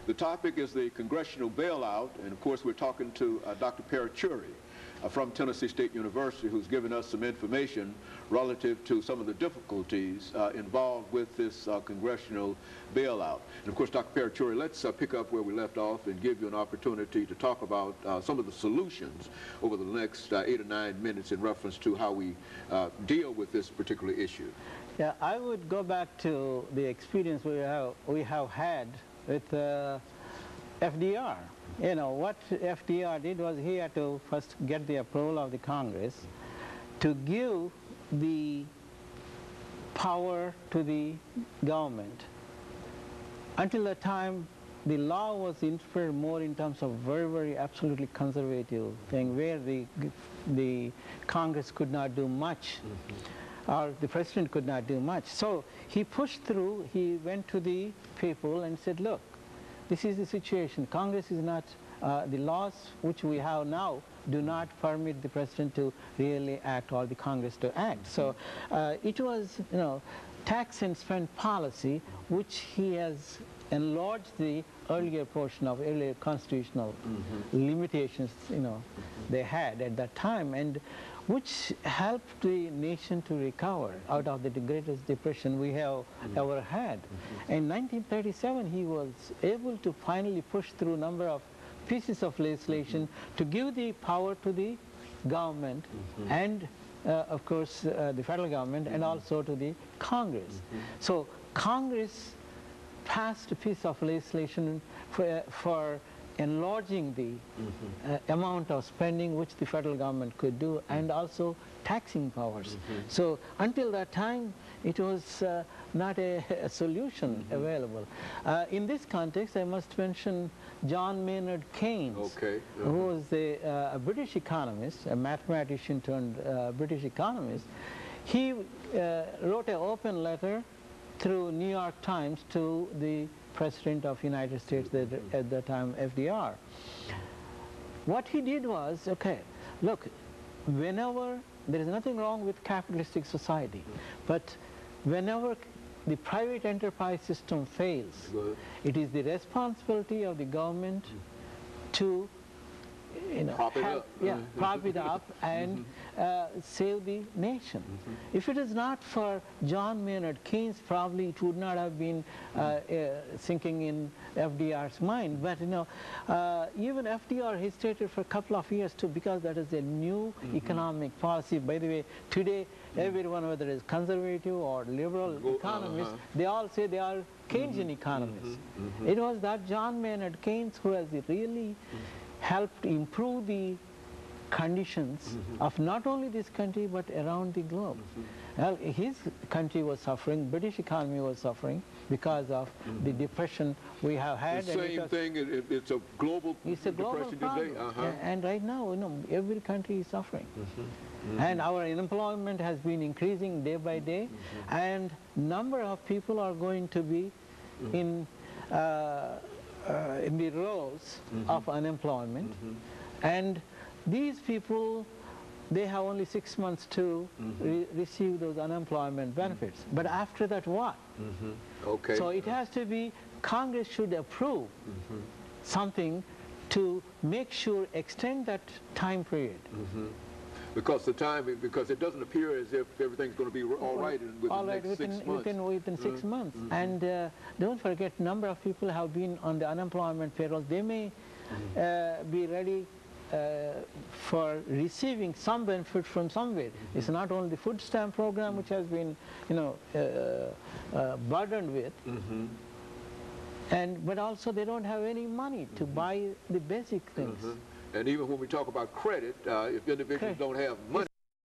The topic is the Congressional Bailout, and of course we're talking to Dr. Paruchuri from Tennessee State University, who's given us some information relative to some of the difficulties involved with this Congressional Bailout. And of course, Dr. Paruchuri, let's pick up where we left off and give you an opportunity to talk about some of the solutions over the next 8 or 9 minutes in reference to how we deal with this particular issue. Yeah, I would go back to the experience we have had with FDR. You know, what FDR did was he had to first get the approval of the Congress to give the power to the government. Until that time, the law was interpreted more in terms of very absolutely conservative thing, where the Congress could not do much. Or the president could not do much. So he pushed through, he went to the people and said, look, this is the situation. Congress is not, the laws which we have now do not permit the president to really act or the Congress to act. So it was, you know, tax and spend policy which he has enlarged the earlier portion of earlier constitutional limitations, you know, they had at that time, and which helped the nation to recover out of the greatest depression we have ever had. In 1937, he was able to finally push through a number of pieces of legislation to give the power to the government and, of course, the federal government and also to the Congress. So Congress passed a piece of legislation for enlarging the amount of spending which the federal government could do, and also taxing powers. So until that time, it was not a solution available. In this context, I must mention John Maynard Keynes, who was a British economist, a mathematician turned British economist. He wrote an open letter through New York Times to the President of the United States at the time, FDR. What he did was, okay, look, whenever, there is nothing wrong with capitalistic society, but whenever the private enterprise system fails, it is the responsibility of the government to, you know, prop it up and save the nation. If it is not for John Maynard Keynes, probably it would not have been sinking in FDR's mind. But you know, even FDR hesitated for a couple of years too, because that is a new economic policy. By the way, today everyone, whether it's conservative or liberal economists, they all say they are Keynesian economists. It was that John Maynard Keynes who has really helped improve the conditions of not only this country but around the globe. Well, his country was suffering, British economy was suffering because of the depression we have had. The same thing, it's a global depression today. And right now, you know, every country is suffering. And our unemployment has been increasing day by day, and number of people are going to be in the roles of unemployment, and these people, they have only 6 months to receive those unemployment benefits. But after that, what? So it has to be, Congress should approve something to make sure, extend that time period. Because it doesn't appear as if everything's going to be all right within the next 6 months. Within 6 months. And don't forget, number of people have been on the unemployment payroll. They may be ready for receiving some benefit from somewhere. It's not only the food stamp program which has been, you know, burdened with, but also they don't have any money to buy the basic things. And even when we talk about credit, if individuals don't have money,